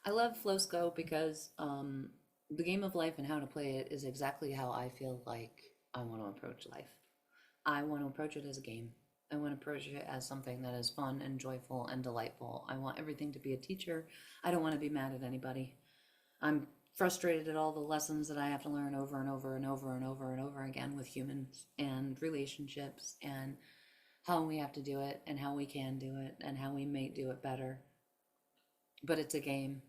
I love Flowsco because the game of life and how to play it is exactly how I feel like I want to approach life. I want to approach it as a game. I want to approach it as something that is fun and joyful and delightful. I want everything to be a teacher. I don't want to be mad at anybody. I'm frustrated at all the lessons that I have to learn over and over and over and over and over again with humans and relationships and how we have to do it and how we can do it and how we may do it better. But it's a game,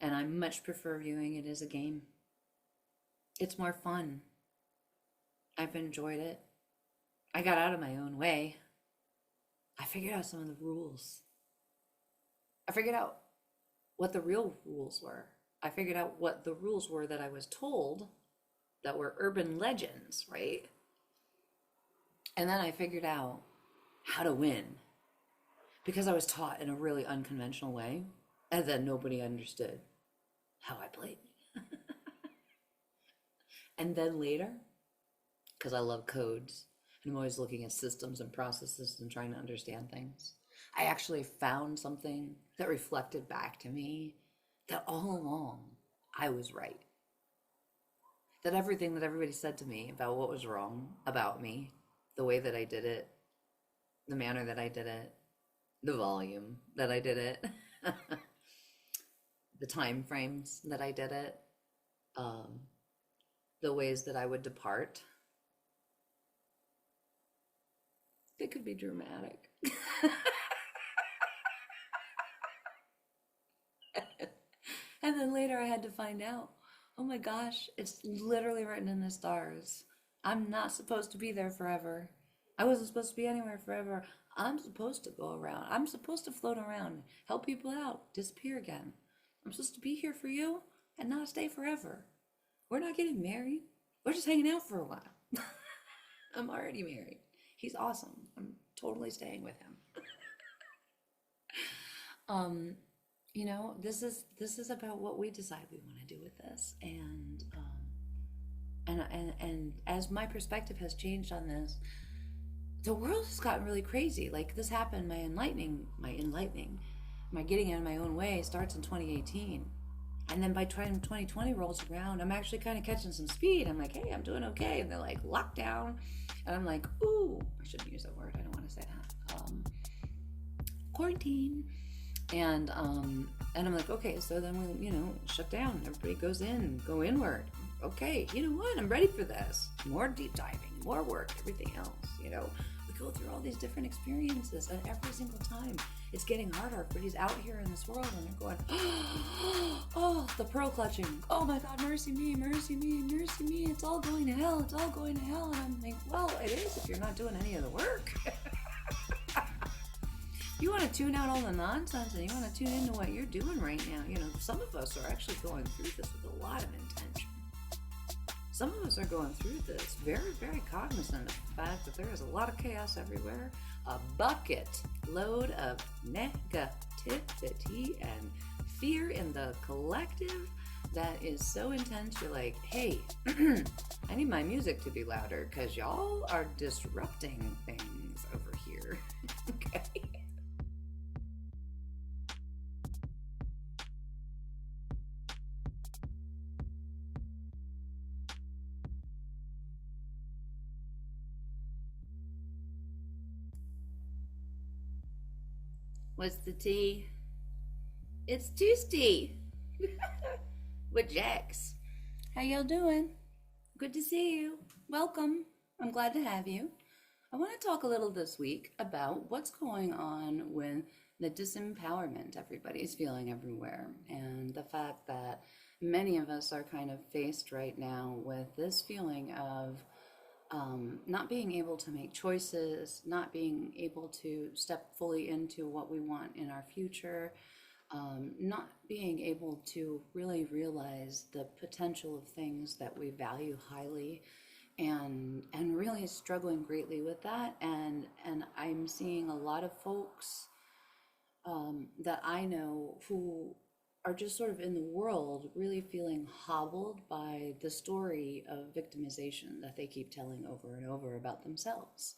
and I much prefer viewing it as a game. It's more fun. I've enjoyed it. I got out of my own way. I figured out some of the rules. I figured out what the real rules were. I figured out what the rules were that I was told that were urban legends, right? And then I figured out how to win because I was taught in a really unconventional way, and then nobody understood how I played. And then later, because I love codes and I'm always looking at systems and processes and trying to understand things, I actually found something that reflected back to me that all along I was right. That everything that everybody said to me about what was wrong about me, the way that I did it, the manner that I did it, the volume that I did it, the time frames that I did it, um, the ways that I would depart, they could be dramatic. And then later I had to find out, oh my gosh, it's literally written in the stars. I'm not supposed to be there forever. I wasn't supposed to be anywhere forever. I'm supposed to go around. I'm supposed to float around, help people out, disappear again. I'm supposed to be here for you and not stay forever. We're not getting married. We're just hanging out for a while. I'm already married. He's awesome. I'm totally staying with him. Um, this is about what we decide we want to do with this, and as my perspective has changed on this, the world has gotten really crazy. Like this happened, my getting out of my own way starts in 2018. And then by trying 2020 rolls around, I'm actually kind of catching some speed. I'm like, hey, I'm doing okay. And they're like, lockdown. And I'm like, ooh, I shouldn't use that word. I don't want to say that. Quarantine. And I'm like, okay, so then we'll, shut down. Everybody goes in, go inward. Okay, you know what? I'm ready for this. More deep diving, more work, everything else. We go through all these different experiences, and every single time it's getting harder. Everybody's out here in this world, and they're going, oh, the pearl clutching. Oh my God, mercy me, mercy me, mercy me. It's all going to hell. It's all going to hell. And I'm like, well, it is if you're not doing any of the work. You want to tune out all the nonsense and you want to tune into what you're doing right now. Some of us are actually going through this with a lot of intention. Some of us are going through this very, very cognizant of the fact that there is a lot of chaos everywhere, a bucket load of negativity and fear in the collective that is so intense. You're like, hey, I need my music to be louder because y'all are disrupting things over here. Okay. What's the tea? It's Tuesday with Jax. How y'all doing? Good to see you. Welcome. I'm glad to have you. I want to talk a little this week about what's going on with the disempowerment everybody's feeling everywhere, and the fact that many of us are kind of faced right now with this feeling of not being able to make choices, not being able to step fully into what we want in our future, not being able to really realize the potential of things that we value highly, and really struggling greatly with that. And I'm seeing a lot of folks that I know who are just sort of in the world really feeling hobbled by the story of victimization that they keep telling over and over about themselves.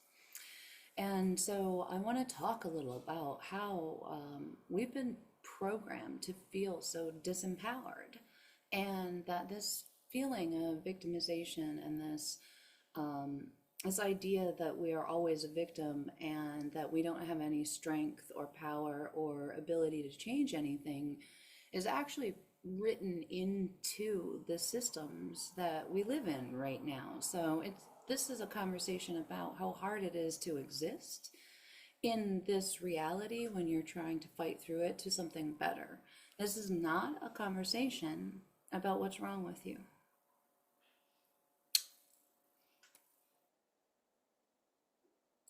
And so I want to talk a little about how we've been programmed to feel so disempowered, and that this feeling of victimization and um, this idea that we are always a victim and that we don't have any strength or power or ability to change anything is actually written into the systems that we live in right now. So this is a conversation about how hard it is to exist in this reality when you're trying to fight through it to something better. This is not a conversation about what's wrong with you.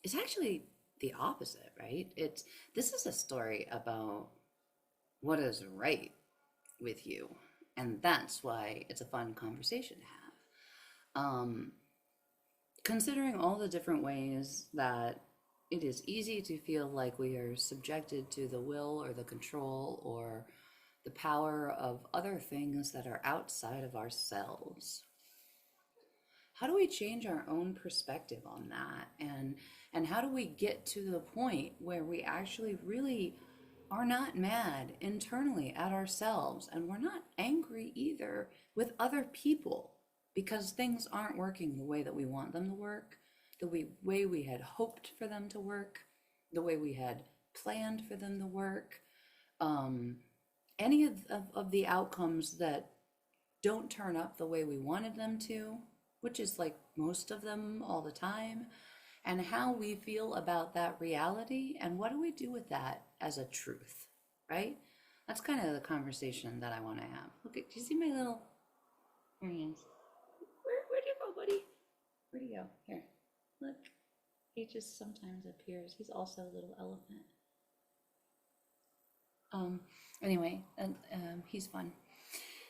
It's actually the opposite, right? This is a story about what is right with you, and that's why it's a fun conversation to have. Considering all the different ways that it is easy to feel like we are subjected to the will or the control or the power of other things that are outside of ourselves. How do we change our own perspective on that? And how do we get to the point where we actually really are not mad internally at ourselves, and we're not angry either with other people because things aren't working the way that we want them to work, way we had hoped for them to work, the way we had planned for them to work, any of the outcomes that don't turn up the way we wanted them to, which is like most of them all the time, and how we feel about that reality and what do we do with that as a truth, right? That's kind of the conversation that I want to have. Look, do you see my little, there he is. Where'd you go, buddy? Where'd he go? Here, look. He just sometimes appears. He's also a little elephant. Anyway, and he's fun.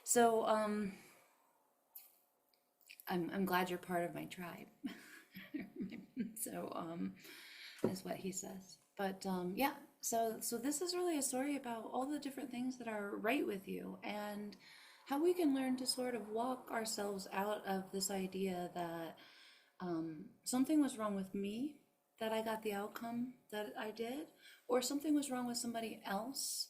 So I'm glad you're part of my tribe. So is what he says. But yeah, so this is really a story about all the different things that are right with you and how we can learn to sort of walk ourselves out of this idea that something was wrong with me, that I got the outcome that I did, or something was wrong with somebody else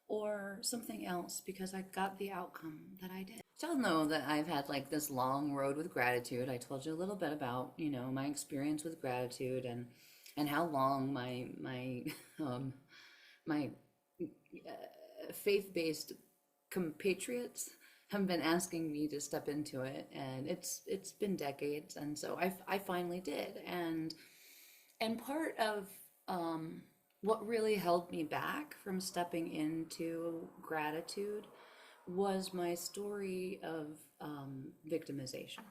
or something else because I got the outcome that I did. So I'll know that I've had like this long road with gratitude. I told you a little bit about, my experience with gratitude and how long my my faith-based compatriots have been asking me to step into it, and it's been decades, and so I finally did, and part of what really held me back from stepping into gratitude was my story of victimization,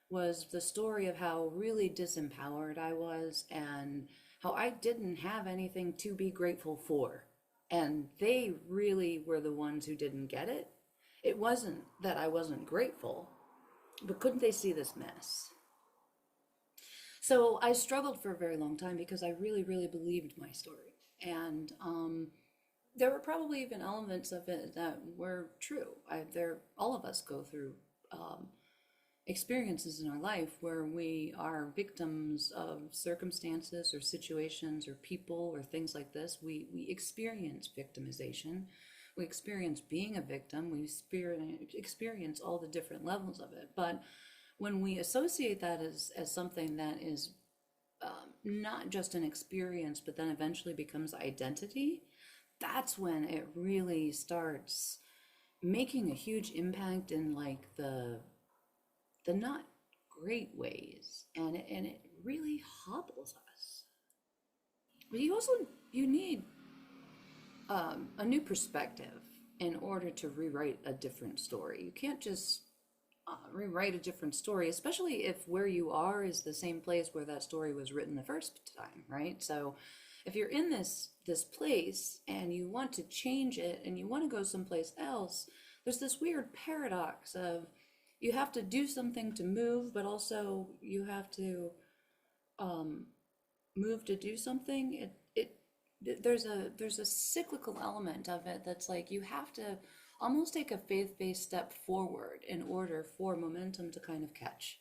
was the story of how really disempowered I was and how I didn't have anything to be grateful for. And they really were the ones who didn't get it. It wasn't that I wasn't grateful, but couldn't they see this mess? So I struggled for a very long time because I really, really believed my story. And there were probably even elements of it that were true. All of us go through experiences in our life where we are victims of circumstances or situations or people or things like this. We experience victimization. We experience being a victim. We experience all the different levels of it. But when we associate that as something that is not just an experience, but then eventually becomes identity, that's when it really starts making a huge impact in like the not great ways, and it really hobbles us. But you need a new perspective in order to rewrite a different story. You can't just rewrite a different story, especially if where you are is the same place where that story was written the first time, right? So if you're in this place and you want to change it and you want to go someplace else, there's this weird paradox of you have to do something to move, but also you have to move to do something. There's a cyclical element of it that's like you have to almost take a faith-based step forward in order for momentum to kind of catch.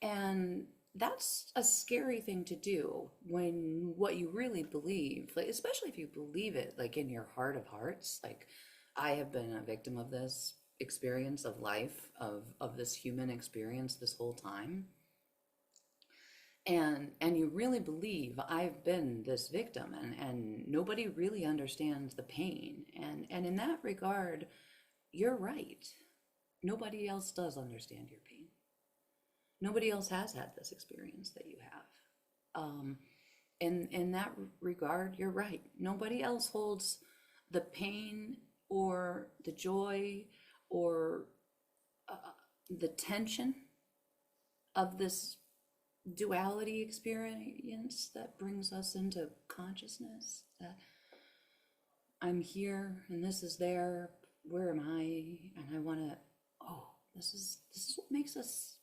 And that's a scary thing to do when what you really believe, like, especially if you believe it like in your heart of hearts. Like, I have been a victim of this experience of life, of this human experience this whole time. And you really believe I've been this victim, and nobody really understands the pain. And in that regard, you're right. Nobody else does understand your pain. Nobody else has had this experience that you have. In that regard, you're right. Nobody else holds the pain or the joy or the tension of this duality experience that brings us into consciousness. That I'm here and this is there. Where am I? And I want to. Oh, this is what makes us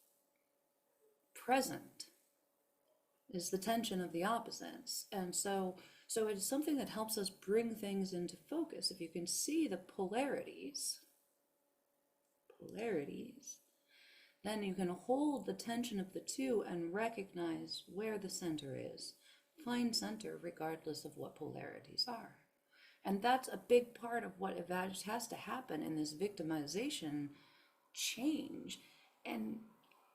present, is the tension of the opposites. And so it's something that helps us bring things into focus. If you can see the polarities, then you can hold the tension of the two and recognize where the center is. Find center regardless of what polarities are. And that's a big part of what has to happen in this victimization change. And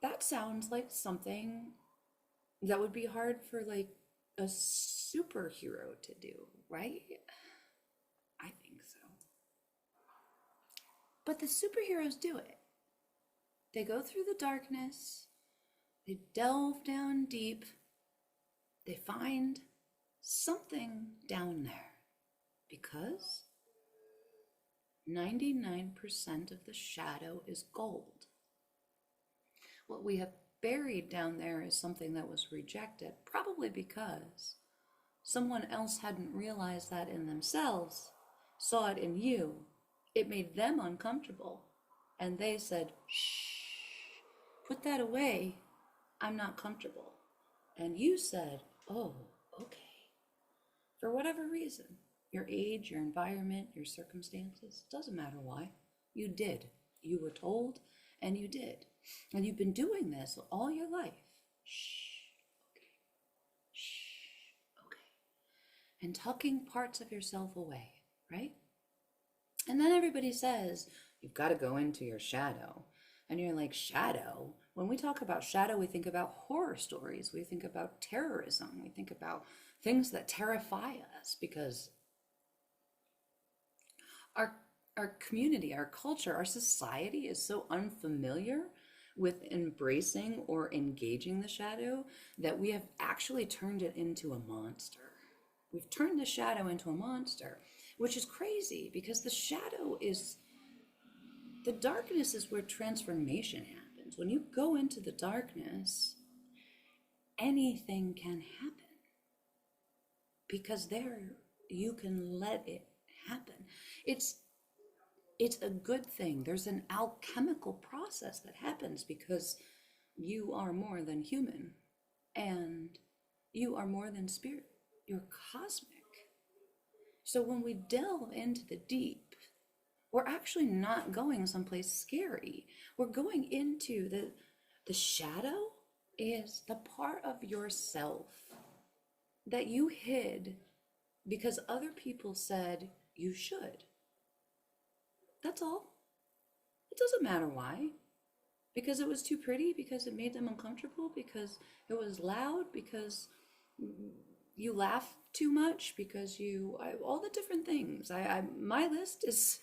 that sounds like something that would be hard for like a superhero to do, right? I think so. But the superheroes do it. They go through the darkness, they delve down deep, they find something down there, because 99% of the shadow is gold. What we have buried down there is something that was rejected, probably because someone else hadn't realized that in themselves, saw it in you. It made them uncomfortable, and they said, shh, put that away. I'm not comfortable. And you said, oh, okay. For whatever reason, your age, your environment, your circumstances, doesn't matter why. You did. You were told, and you did. And you've been doing this all your life. Shh, okay. Shh, okay. And tucking parts of yourself away, right? And then everybody says, you've got to go into your shadow. And you're like, shadow? When we talk about shadow, we think about horror stories. We think about terrorism. We think about things that terrify us, because our community, our culture, our society is so unfamiliar with embracing or engaging the shadow that we have actually turned it into a monster. We've turned the shadow into a monster, which is crazy, because the darkness is where transformation happens. When you go into the darkness, anything can happen, because there you can let it happen. It's a good thing. There's an alchemical process that happens, because you are more than human, and you are more than spirit. You're cosmic. So when we delve into the deep, we're actually not going someplace scary. We're going into the shadow is the part of yourself that you hid because other people said you should. That's all. It doesn't matter why. Because it was too pretty, because it made them uncomfortable, because it was loud, because you laugh too much, because all the different things. My list is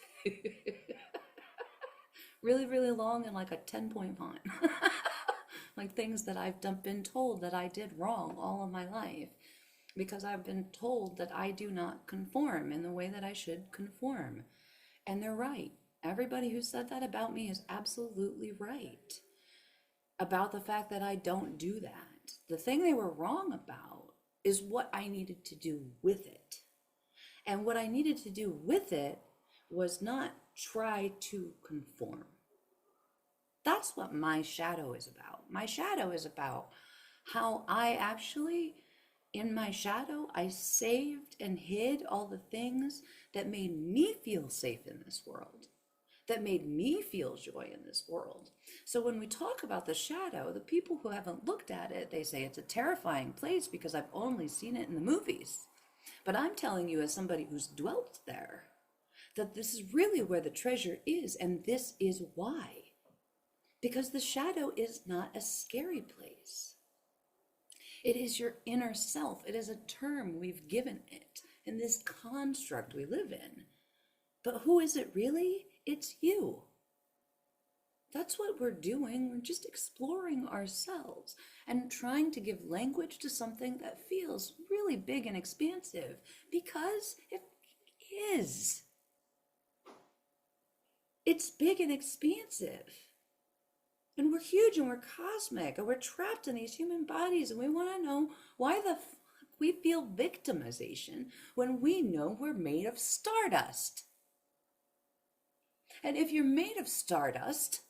really, really long and like a 10-point font. Like things that I've been told that I did wrong all of my life, because I've been told that I do not conform in the way that I should conform. And they're right. Everybody who said that about me is absolutely right about the fact that I don't do that. The thing they were wrong about is what I needed to do with it. And what I needed to do with it was not try to conform. That's what my shadow is about. My shadow is about how I actually, in my shadow, I saved and hid all the things that made me feel safe in this world, that made me feel joy in this world. So when we talk about the shadow, the people who haven't looked at it, they say it's a terrifying place because I've only seen it in the movies. But I'm telling you, as somebody who's dwelt there, that this is really where the treasure is, and this is why. Because the shadow is not a scary place. It is your inner self. It is a term we've given it in this construct we live in. But who is it really? It's you. That's what we're doing. We're just exploring ourselves and trying to give language to something that feels really big and expansive, because it is. It's big and expansive. And we're huge and we're cosmic and we're trapped in these human bodies, and we want to know why the fuck we feel victimization when we know we're made of stardust. And if you're made of stardust,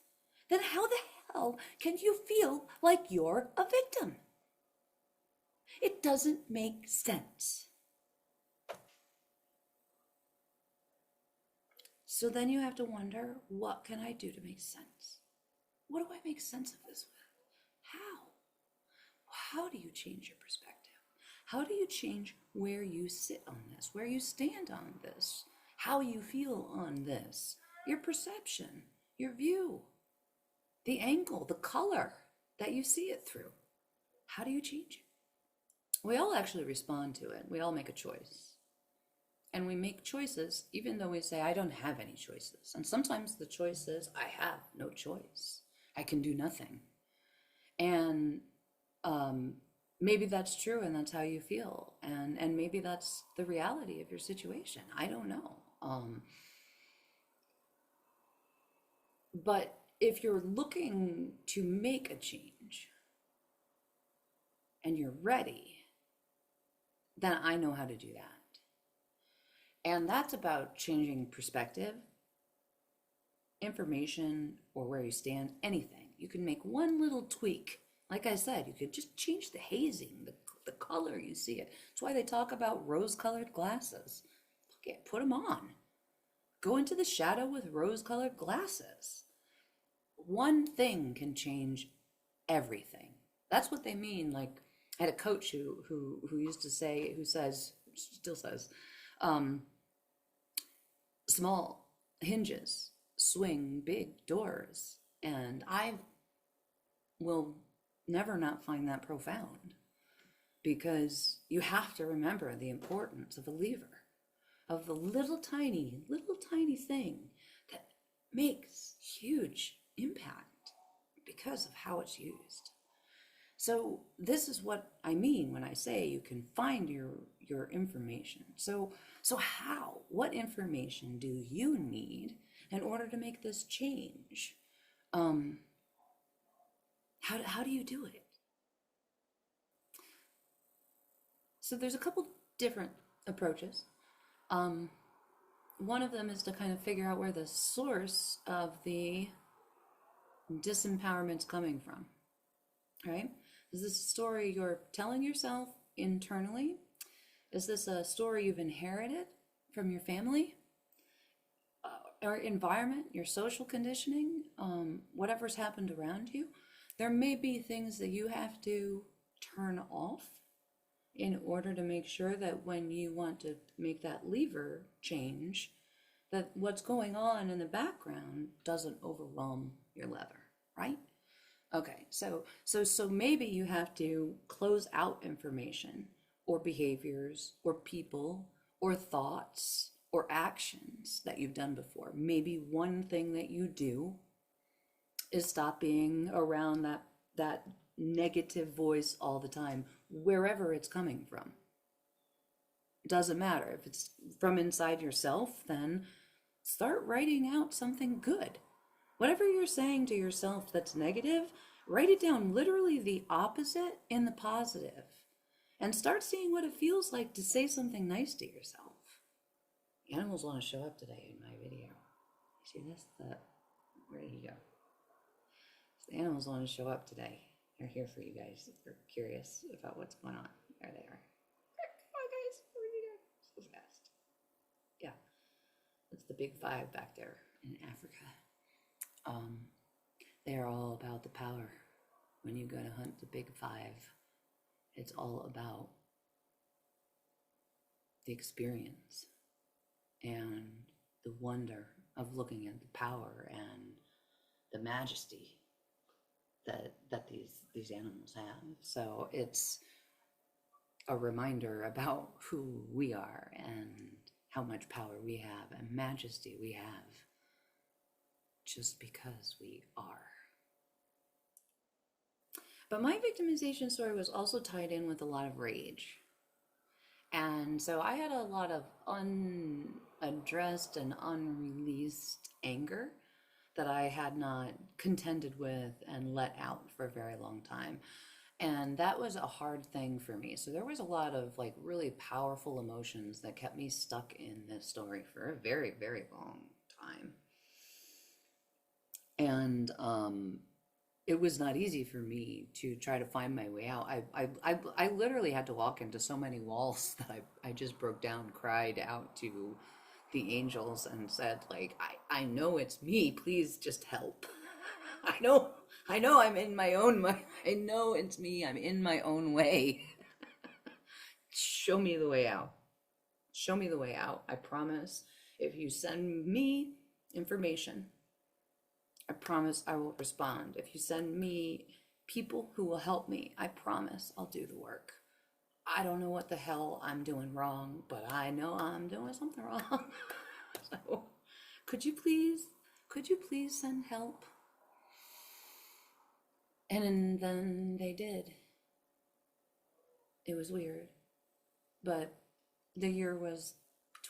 then how the hell can you feel like you're a victim? It doesn't make sense. So then you have to wonder, what can I do to make sense? What do I make sense of this with? How? How do you change your perspective? How do you change where you sit on this, where you stand on this, how you feel on this, your perception, your view, the angle, the color that you see it through? How do you change it? We all actually respond to it. We all make a choice. And we make choices even though we say, I don't have any choices. And sometimes the choice is, I have no choice. I can do nothing. And maybe that's true and that's how you feel. And maybe that's the reality of your situation. I don't know. But if you're looking to make a change and you're ready, then I know how to do that. And that's about changing perspective, information, or where you stand, anything. You can make one little tweak. Like I said, you could just change the hazing, the color you see it. That's why they talk about rose-colored glasses. Okay, put them on. Go into the shadow with rose-colored glasses. One thing can change everything. That's what they mean. Like, I had a coach who used to say, who says, still says, small hinges swing big doors. And I will never not find that profound, because you have to remember the importance of a lever, of the little tiny thing that makes huge impact because of how it's used. So this is what I mean when I say you can find your information. So how? What information do you need in order to make this change? How do you do it? So there's a couple different approaches. One of them is to kind of figure out where the source of the disempowerment's coming from, right? Is this a story you're telling yourself internally? Is this a story you've inherited from your family or environment, your social conditioning, whatever's happened around you? There may be things that you have to turn off in order to make sure that when you want to make that lever change, that what's going on in the background doesn't overwhelm your lever, right? Okay, so maybe you have to close out information or behaviors or people or thoughts or actions that you've done before. Maybe one thing that you do is stop being around that negative voice all the time, wherever it's coming from. It doesn't matter. If it's from inside yourself, then start writing out something good. Whatever you're saying to yourself that's negative, write it down, literally the opposite in the positive, and start seeing what it feels like to say something nice to yourself. The animals want to show up today in my video. See this? Where did he go? The animals want to show up today. They're here for you guys if you're curious about what's going on. There they are. Come on, guys. Where are you going? So fast. Yeah. That's the big five back there. in Africa. Um, they're all about the power. When you go to hunt the big five, it's all about the experience and the wonder of looking at the power and the majesty that these animals have. So it's a reminder about who we are and how much power we have and majesty we have just because we are. But my victimization story was also tied in with a lot of rage. And so I had a lot of unaddressed and unreleased anger that I had not contended with and let out for a very long time. And that was a hard thing for me. So there was a lot of like really powerful emotions that kept me stuck in this story for a very, very long time. And it was not easy for me to try to find my way out. I literally had to walk into so many walls that I just broke down, cried out to the angels and said, like, I know it's me, please just help. I know I'm in my own, I know it's me, I'm in my own way. Show me the way out. Show me the way out. I promise if you send me information, I promise I will respond. If you send me people who will help me, I promise I'll do the work. I don't know what the hell I'm doing wrong, but I know I'm doing something wrong. So could you please send help? And then they did. It was weird. But the year was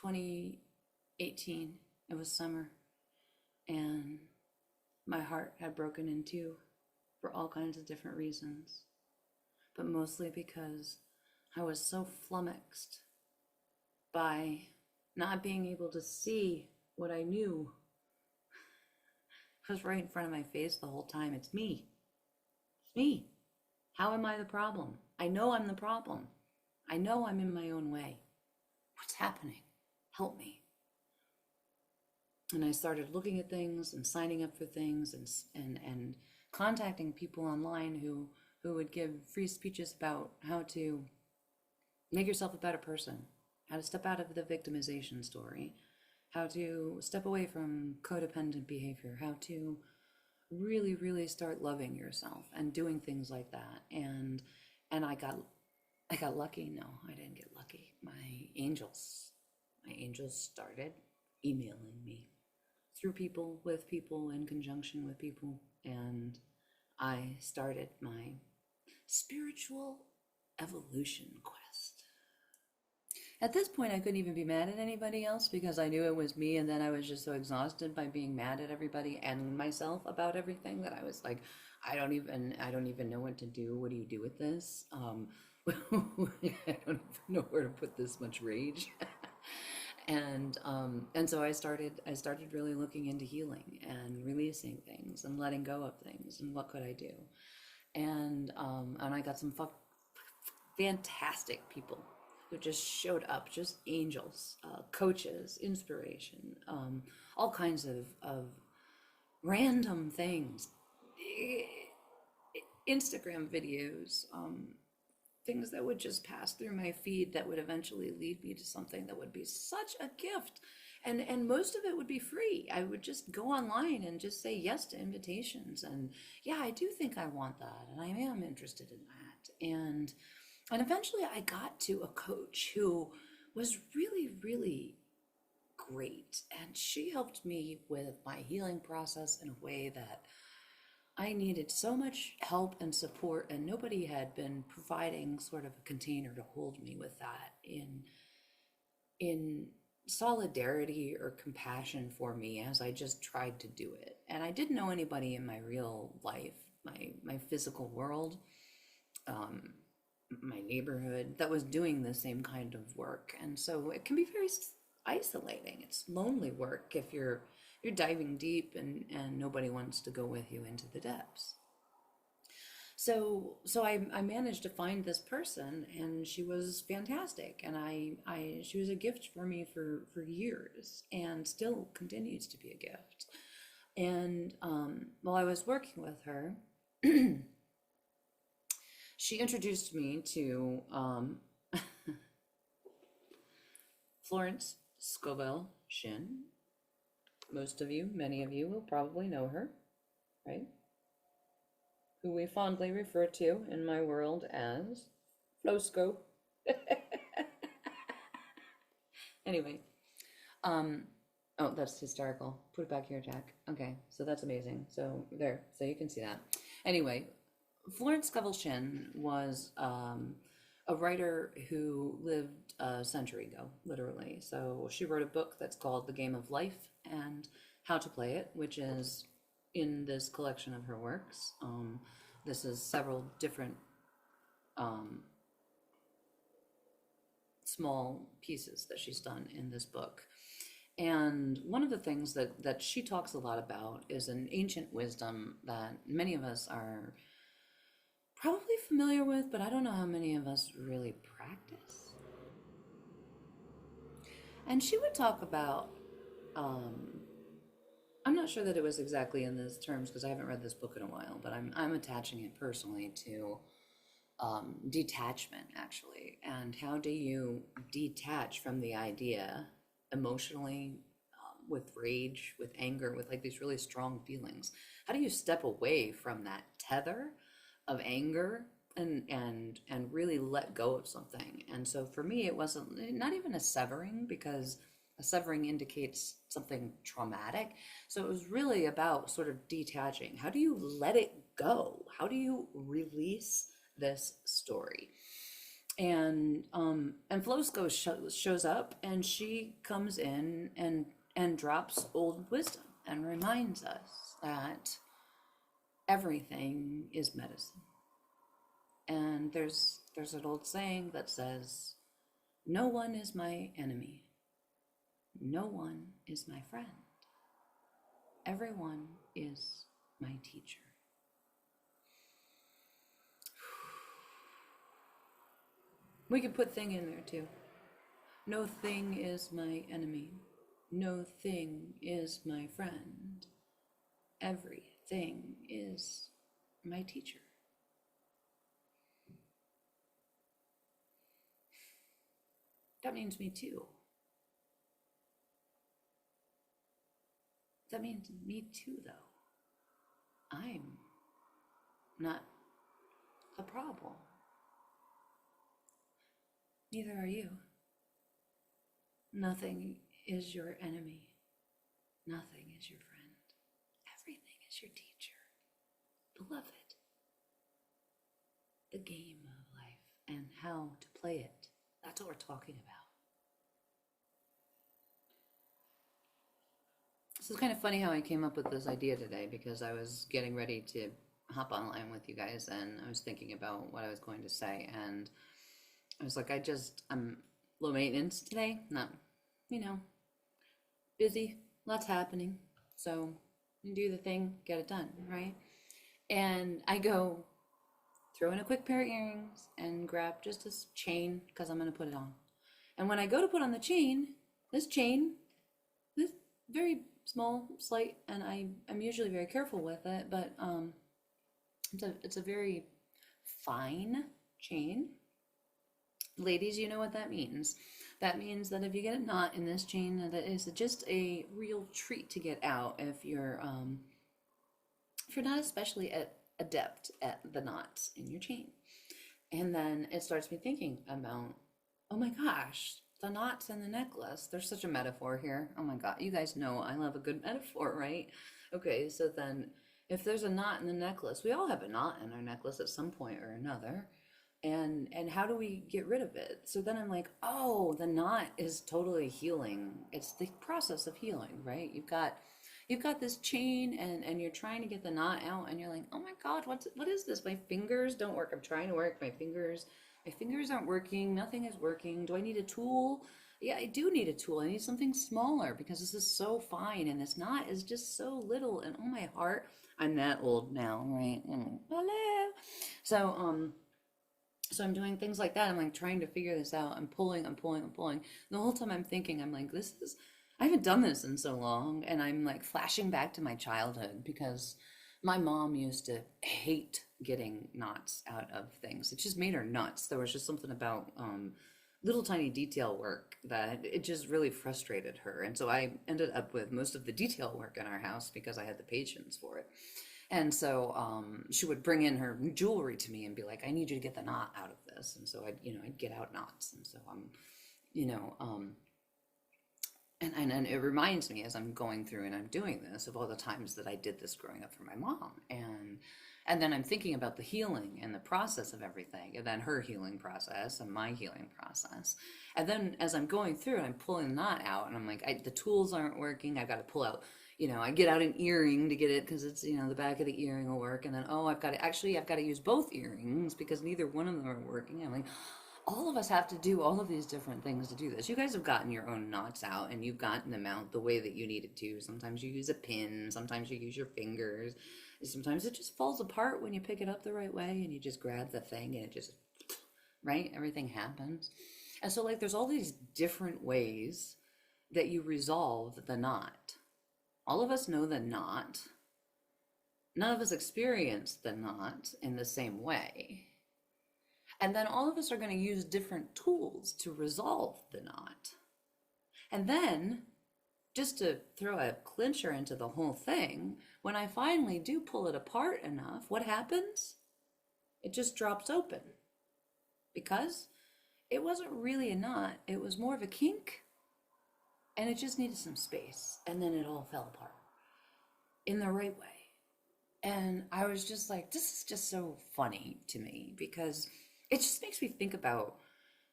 2018. It was summer. And my heart had broken in two for all kinds of different reasons, but mostly because I was so flummoxed by not being able to see what I knew. It was right in front of my face the whole time. It's me. It's me. How am I the problem? I know I'm the problem. I know I'm in my own way. What's happening? Help me. And I started looking at things and signing up for things and contacting people online who would give free speeches about how to make yourself a better person, how to step out of the victimization story, how to step away from codependent behavior, how to really, really start loving yourself and doing things like that. And I got lucky. No, I didn't get lucky. My angels started emailing me through people, with people, in conjunction with people, and I started my spiritual evolution quest. At this point, I couldn't even be mad at anybody else because I knew it was me, and then I was just so exhausted by being mad at everybody and myself about everything that I was like, I don't even know what to do. What do you do with this? I don't even know where to put this much rage. And so I started really looking into healing and releasing things and letting go of things and what could I do. And I got some fantastic people who just showed up, just angels, coaches, inspiration, all kinds of random things, Instagram videos, things that would just pass through my feed that would eventually lead me to something that would be such a gift. And most of it would be free. I would just go online and just say yes to invitations. And yeah, I do think I want that. And I am interested in that. And eventually I got to a coach who was really, really great. And she helped me with my healing process in a way that I needed so much help and support, and nobody had been providing sort of a container to hold me with that in solidarity or compassion for me as I just tried to do it. And I didn't know anybody in my real life, my physical world, my neighborhood that was doing the same kind of work. And so it can be very isolating. It's lonely work if you're diving deep and nobody wants to go with you into the depths. So I managed to find this person, and she was fantastic, and she was a gift for me for years, and still continues to be a gift. And while I was working with her, she introduced me to Florence Scovel Shinn. Most of you, many of you will probably know her, right? Who we fondly refer to in my world as Flosco. Anyway, um, oh, that's hysterical. Put it back here, Jack. Okay, so that's amazing. So there, so you can see that. Anyway, Florence Scovel Shinn was a writer who lived a century ago, literally. So she wrote a book that's called The Game of Life and How to Play It, which is in this collection of her works. This is several different um, small pieces that she's done in this book. And one of the things that she talks a lot about is an ancient wisdom that many of us are probably familiar with, but I don't know how many of us really practice. And she would talk about, um, I'm not sure that it was exactly in those terms because I haven't read this book in a while, but I'm attaching it personally to detachment, actually. And how do you detach from the idea emotionally, with rage, with anger, with like these really strong feelings? How do you step away from that tether of anger and really let go of something? And so for me, it wasn't not even a severing, because a severing indicates something traumatic. So it was really about sort of detaching. How do you let it go? How do you release this story? And Flosco shows up, and she comes in and drops old wisdom and reminds us that everything is medicine. And there's an old saying that says, "No one is my enemy. No one is my friend. Everyone is my teacher." We could put thing in there too. No thing is my enemy. No thing is my friend. Everything is my teacher. That means me too. That means me too, though. I'm not the problem. Neither are you. Nothing is your enemy. Nothing is your friend. Everything is your teacher. Beloved, the game of life and how to play it. That's what we're talking about. So it's kind of funny how I came up with this idea today, because I was getting ready to hop online with you guys and I was thinking about what I was going to say, and I was like, I'm low maintenance today, not, you know, busy, lots happening. So you do the thing, get it done, right? And I go throw in a quick pair of earrings and grab just this chain because I'm going to put it on. And when I go to put on the chain, this chain, this very small, slight, and I'm usually very careful with it, but it's a very fine chain. Ladies, you know what that means. That means that if you get a knot in this chain, that is just a real treat to get out if you're not especially adept at the knots in your chain. And then it starts me thinking about, oh my gosh, the knots in the necklace. There's such a metaphor here. Oh my God, you guys know I love a good metaphor, right? Okay, so then if there's a knot in the necklace, we all have a knot in our necklace at some point or another. And how do we get rid of it? So then I'm like, oh, the knot is totally healing. It's the process of healing, right? You've got this chain, and you're trying to get the knot out, and you're like, oh my God, what is this? My fingers don't work. I'm trying to work my fingers aren't working. Nothing is working. Do I need a tool? Yeah, I do need a tool. I need something smaller because this is so fine, and this knot is just so little. And oh my heart, I'm that old now, right? Hello. So I'm doing things like that. I'm like trying to figure this out. I'm pulling. And the whole time I'm thinking, I'm like, I haven't done this in so long, and I'm like flashing back to my childhood because my mom used to hate getting knots out of things. It just made her nuts. There was just something about little tiny detail work that it just really frustrated her. And so I ended up with most of the detail work in our house because I had the patience for it. And so she would bring in her jewelry to me and be like, "I need you to get the knot out of this." And so I'd get out knots. And so you know, um, and it reminds me as I'm going through and I'm doing this of all the times that I did this growing up for my mom. And then I'm thinking about the healing and the process of everything, and then her healing process and my healing process. And then as I'm going through and I'm pulling the knot out, and I'm like, the tools aren't working. I've got to pull out, I get out an earring to get it because it's, the back of the earring will work. And then, oh, I've got to use both earrings because neither one of them are working. I'm like, all of us have to do all of these different things to do this. You guys have gotten your own knots out and you've gotten them out the way that you needed to. Sometimes you use a pin, sometimes you use your fingers. Sometimes it just falls apart when you pick it up the right way and you just grab the thing and it just, right? Everything happens. And so, like, there's all these different ways that you resolve the knot. All of us know the knot. None of us experience the knot in the same way. And then all of us are going to use different tools to resolve the knot. And then, just to throw a clincher into the whole thing, when I finally do pull it apart enough, what happens? It just drops open. Because it wasn't really a knot, it was more of a kink. And it just needed some space. And then it all fell apart in the right way. And I was just like, this is just so funny to me because it just makes me think about,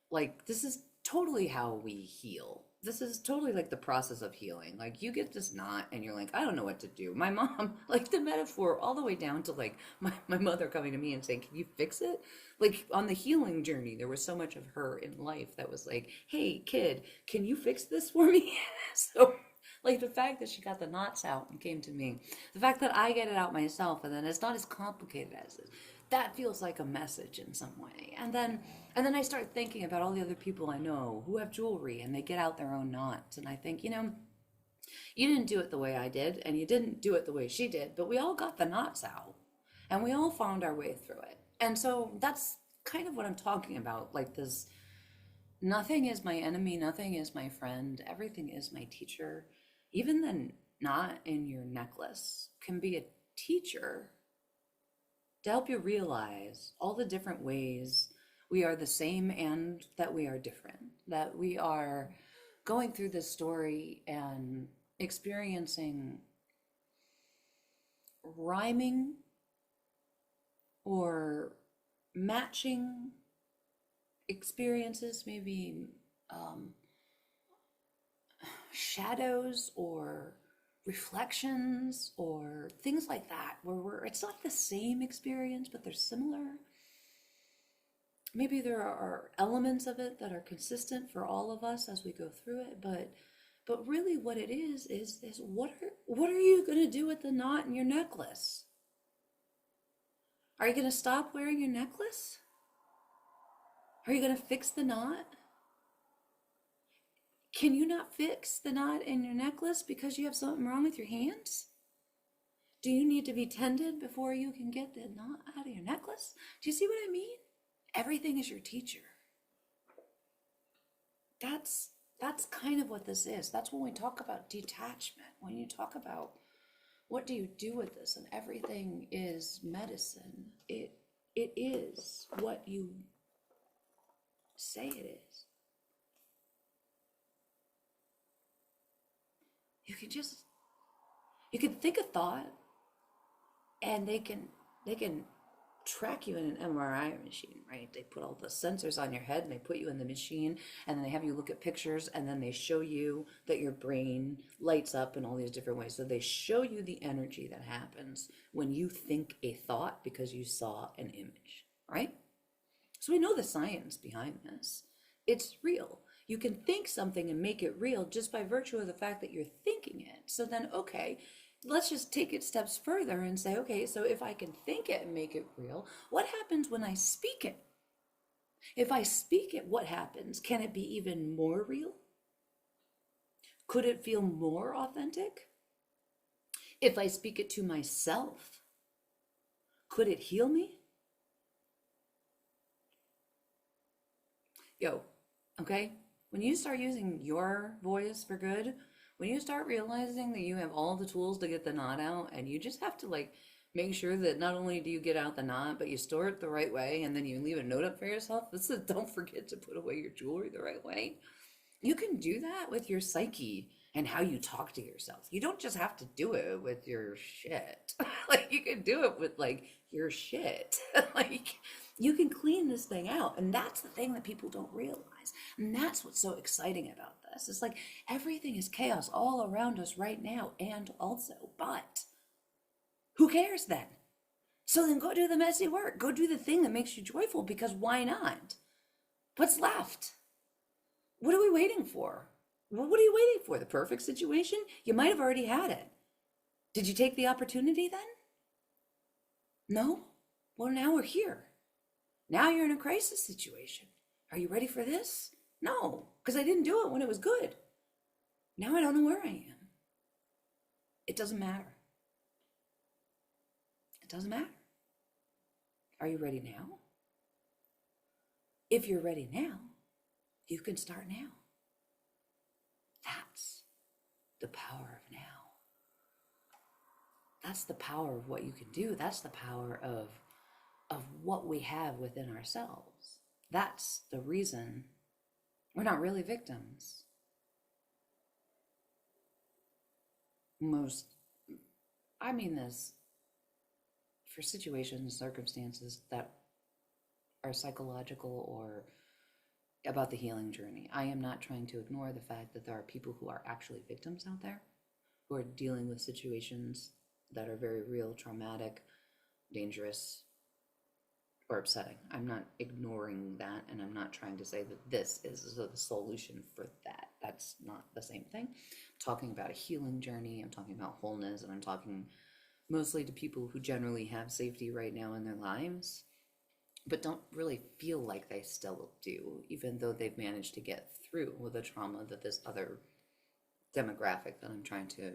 like, this is totally how we heal. This is totally like the process of healing. Like, you get this knot and you're like, I don't know what to do. My mom, like, the metaphor all the way down to like my mother coming to me and saying, can you fix it? Like, on the healing journey, there was so much of her in life that was like, hey kid, can you fix this for me? So, like, the fact that she got the knots out and came to me, the fact that I get it out myself and then it's not as complicated as it, that feels like a message in some way. And then I start thinking about all the other people I know who have jewelry and they get out their own knots. And I think, you didn't do it the way I did, and you didn't do it the way she did, but we all got the knots out and we all found our way through it. And so that's kind of what I'm talking about. Like this, nothing is my enemy, nothing is my friend, everything is my teacher. Even the knot in your necklace can be a teacher to help you realize all the different ways we are the same and that we are different, that we are going through this story and experiencing rhyming or matching experiences, maybe shadows or reflections or things like that, where it's not the same experience, but they're similar. Maybe there are elements of it that are consistent for all of us as we go through it, but really what it is what are you going to do with the knot in your necklace? Are you going to stop wearing your necklace? Are you going to fix the knot? Can you not fix the knot in your necklace because you have something wrong with your hands? Do you need to be tended before you can get the knot out of your necklace? Do you see what I mean? Everything is your teacher. That's kind of what this is. That's when we talk about detachment. When you talk about what do you do with this, and everything is medicine. It is what you say it is. You can think a thought and they can track you in an MRI machine, right? They put all the sensors on your head and they put you in the machine and then they have you look at pictures and then they show you that your brain lights up in all these different ways. So they show you the energy that happens when you think a thought because you saw an image, right? So we know the science behind this. It's real. You can think something and make it real just by virtue of the fact that you're thinking it. So then, okay, let's just take it steps further and say, okay, so if I can think it and make it real, what happens when I speak it? If I speak it, what happens? Can it be even more real? Could it feel more authentic if I speak it to myself? Could it heal me? Yo, okay? When you start using your voice for good, when you start realizing that you have all the tools to get the knot out, and you just have to like make sure that not only do you get out the knot, but you store it the right way, and then you leave a note up for yourself. This is, don't forget to put away your jewelry the right way. You can do that with your psyche and how you talk to yourself. You don't just have to do it with your shit. Like you can do it with like your shit. Like you can clean this thing out. And that's the thing that people don't realize. And that's what's so exciting about this. It's like everything is chaos all around us right now and also, but who cares then? So then go do the messy work. Go do the thing that makes you joyful, because why not? What's left? What are we waiting for? Well, what are you waiting for? The perfect situation? You might have already had it. Did you take the opportunity then? No? Well, now we're here. Now you're in a crisis situation. Are you ready for this? No, because I didn't do it when it was good. Now I don't know where I am. It doesn't matter. It doesn't matter. Are you ready now? If you're ready now, you can start now. That's the power of now. That's the power of what you can do. That's the power of what we have within ourselves. That's the reason we're not really victims. I mean this for situations, circumstances that are psychological or about the healing journey. I am not trying to ignore the fact that there are people who are actually victims out there who are dealing with situations that are very real, traumatic, dangerous, or upsetting. I'm not ignoring that, and I'm not trying to say that this is the solution for that. That's not the same thing. I'm talking about a healing journey, I'm talking about wholeness, and I'm talking mostly to people who generally have safety right now in their lives, but don't really feel like they still do, even though they've managed to get through with the trauma that this other demographic that I'm trying to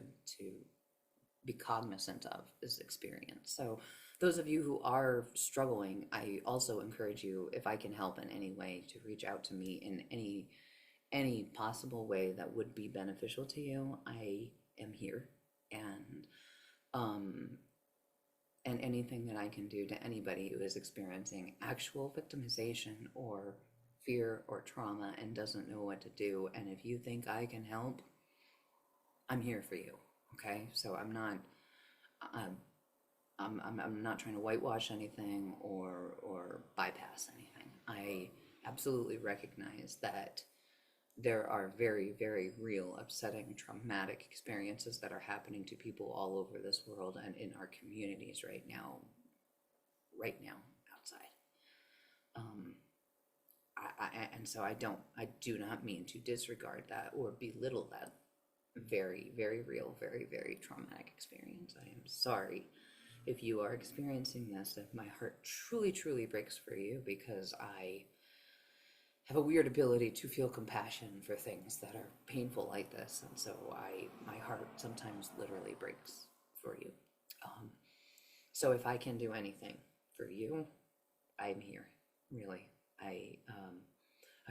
be cognizant of is experience. So those of you who are struggling, I also encourage you, if I can help in any way, to reach out to me in any possible way that would be beneficial to you. I am here, and anything that I can do to anybody who is experiencing actual victimization or fear or trauma and doesn't know what to do. And if you think I can help, I'm here for you. Okay, so I'm not trying to whitewash anything or bypass anything. I absolutely recognize that there are very, very real, upsetting, traumatic experiences that are happening to people all over this world and in our communities right now outside. And so I do not mean to disregard that or belittle that very, very real, very, very traumatic experience. I am sorry if you are experiencing this, if my heart truly, truly breaks for you, because I have a weird ability to feel compassion for things that are painful like this, and so my heart sometimes literally breaks for you. So if I can do anything for you, I'm here. Really, I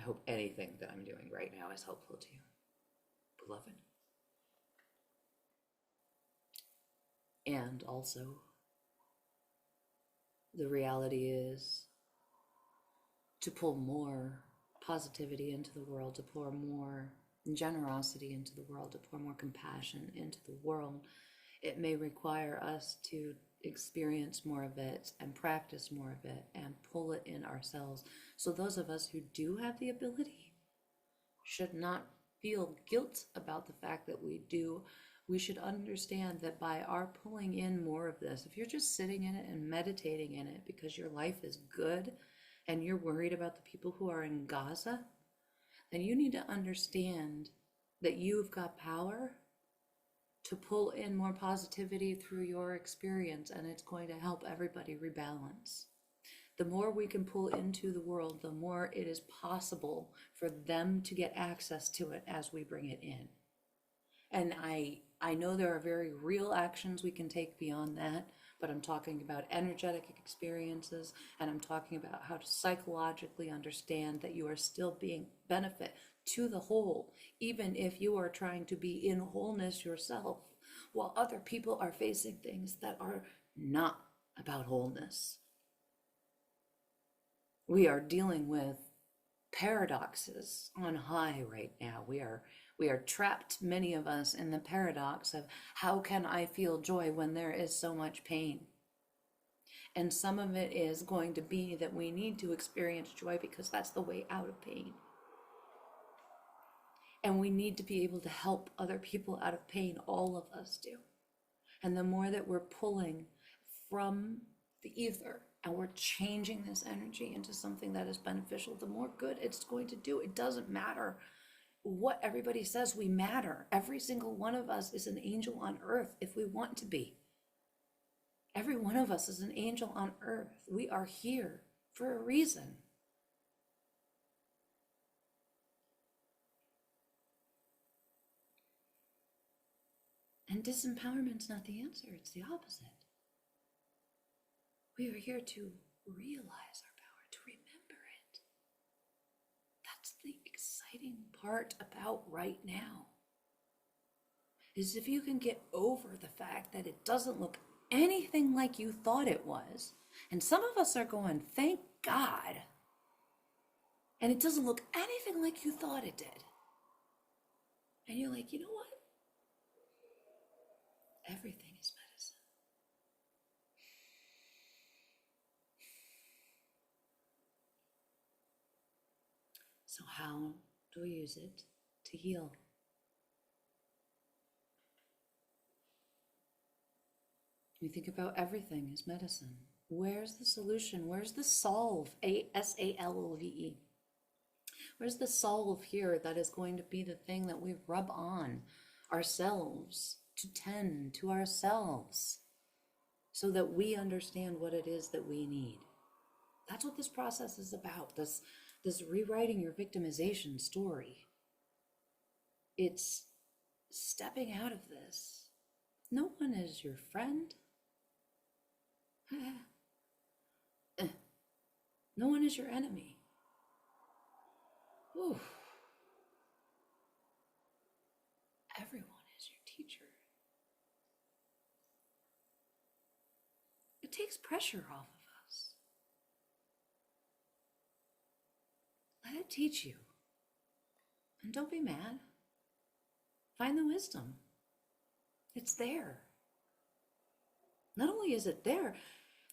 hope anything that I'm doing right now is helpful to you, beloved. And also, the reality is to pull more positivity into the world, to pour more generosity into the world, to pour more compassion into the world. It may require us to experience more of it and practice more of it and pull it in ourselves. So those of us who do have the ability should not feel guilt about the fact that we do. We should understand that by our pulling in more of this, if you're just sitting in it and meditating in it because your life is good and you're worried about the people who are in Gaza, then you need to understand that you've got power to pull in more positivity through your experience, and it's going to help everybody rebalance. The more we can pull into the world, the more it is possible for them to get access to it as we bring it in. And I know there are very real actions we can take beyond that, but I'm talking about energetic experiences, and I'm talking about how to psychologically understand that you are still being benefit to the whole, even if you are trying to be in wholeness yourself, while other people are facing things that are not about wholeness. We are dealing with paradoxes on high right now. We are trapped, many of us, in the paradox of how can I feel joy when there is so much pain? And some of it is going to be that we need to experience joy because that's the way out of pain. And we need to be able to help other people out of pain. All of us do. And the more that we're pulling from the ether and we're changing this energy into something that is beneficial, the more good it's going to do. It doesn't matter what everybody says, we matter. Every single one of us is an angel on earth if we want to be. Every one of us is an angel on earth. We are here for a reason. And disempowerment's not the answer, it's the opposite. We are here to realize our power, to remember it. That's the exciting part about right now. Is if you can get over the fact that it doesn't look anything like you thought it was. And some of us are going, thank God. And it doesn't look anything like you thought it did. And you're like, you know what? Everything is medicine. So how do we use it to heal? We think about everything as medicine. Where's the solution? Where's the solve? A-S-A-L-O-V-E. Where's the solve here that is going to be the thing that we rub on ourselves to tend to ourselves so that we understand what it is that we need? That's what this process is about, this rewriting your victimization story. It's stepping out of this. No one is your friend. No one is your enemy. Ooh. Everyone is your teacher. It takes pressure off of us. Let it teach you. And don't be mad. Find the wisdom. It's there. Not only is it there,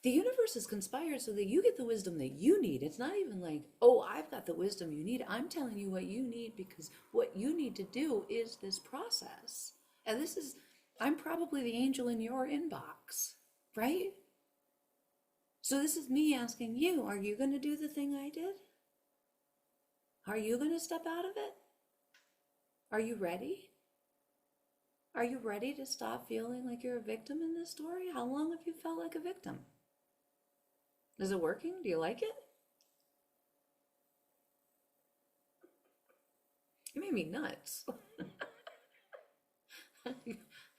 the universe is conspired so that you get the wisdom that you need. It's not even like, oh, I've got the wisdom you need. I'm telling you what you need because what you need to do is this process. And this is, I'm probably the angel in your inbox, right? So this is me asking you, are you going to do the thing I did? Are you going to step out of it? Are you ready? Are you ready to stop feeling like you're a victim in this story? How long have you felt like a victim? Is it working? Do you like it? You made me nuts. I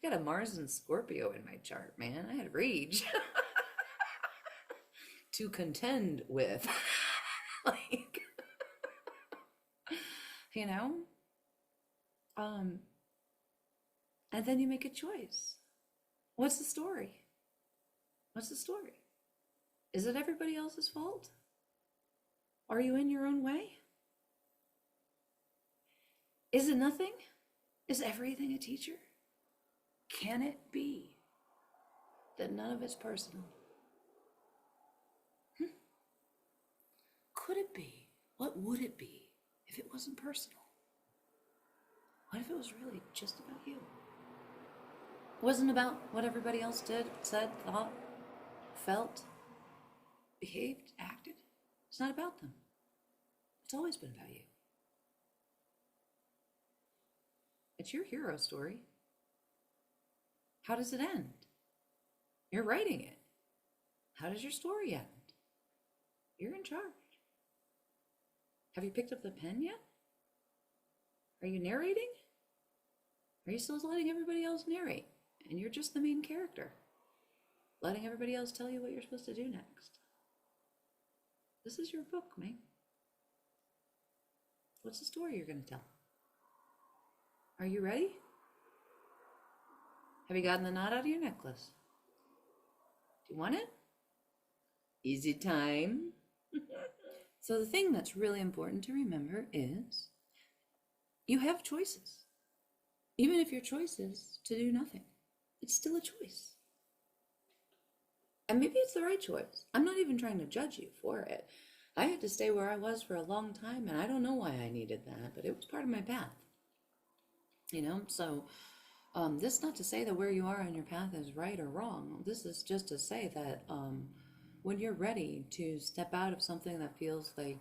got a Mars and Scorpio in my chart, man. I had rage to contend with. Like, you know? And then you make a choice. What's the story? What's the story? Is it everybody else's fault? Are you in your own way? Is it nothing? Is everything a teacher? Can it be that none of it's personal? Could it be? What would it be if it wasn't personal? What if it was really just about you? It wasn't about what everybody else did, said, thought, felt, behaved, acted. It's not about them. It's always been about you. It's your hero story. How does it end? You're writing it. How does your story end? You're in charge. Have you picked up the pen yet? Are you narrating? Are you still letting everybody else narrate? And you're just the main character, letting everybody else tell you what you're supposed to do next. This is your book, mate. What's the story you're going to tell? Are you ready? Have you gotten the knot out of your necklace? Do you want it? Easy time. So the thing that's really important to remember is you have choices. Even if your choice is to do nothing, it's still a choice. And maybe it's the right choice. I'm not even trying to judge you for it. I had to stay where I was for a long time, and I don't know why I needed that, but it was part of my path. So this is not to say that where you are on your path is right or wrong. This is just to say that when you're ready to step out of something that feels like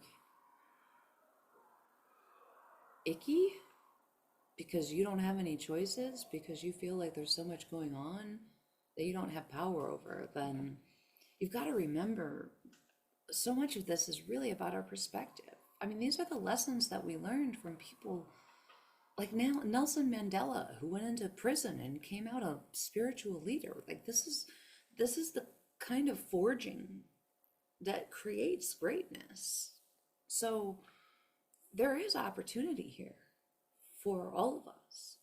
icky, because you don't have any choices, because you feel like there's so much going on that you don't have power over, then you've got to remember so much of this is really about our perspective. I mean, these are the lessons that we learned from people like Nelson Mandela, who went into prison and came out a spiritual leader. Like this is the kind of forging that creates greatness. So there is opportunity here for all of us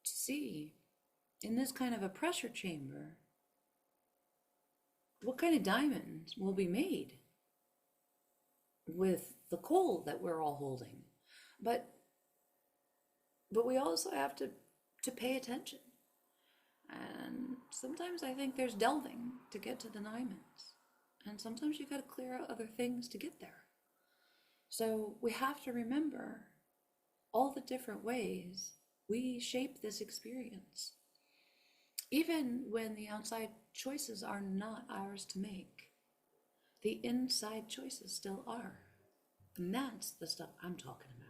to see in this kind of a pressure chamber what kind of diamonds will be made with the coal that we're all holding. But we also have to pay attention. And sometimes I think there's delving to get to the diamonds. And sometimes you got to clear out other things to get there. So we have to remember all the different ways we shape this experience. Even when the outside choices are not ours to make, the inside choices still are. And that's the stuff I'm talking about.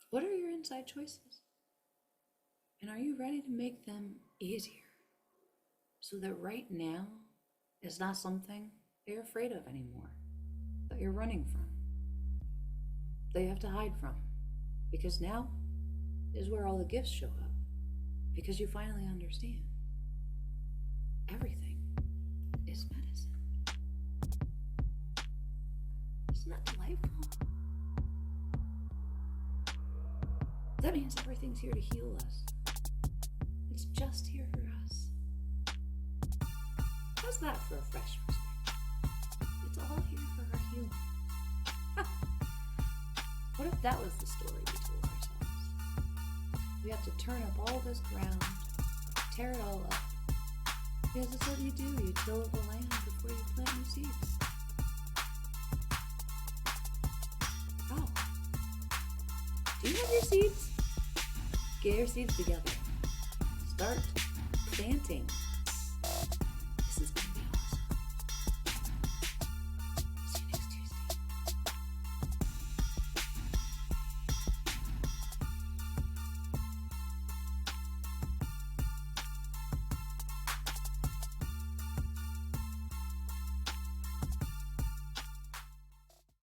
What are your inside choices? And are you ready to make them easier? So that right now is not something that you're afraid of anymore, that you're running from, that you have to hide from. Because now is where all the gifts show up. Because you finally understand everything is medicine. Isn't that delightful? That means everything's here to heal us. It's just here for us. How's that for a fresh perspective? It's all here for our healing. What if that was the story we told ourselves? We have to turn up all this ground, tear it all up. Because it's what you do. You till the land before you plant new seeds. Oh. Do you have your seeds? Get your seeds together. Start planting.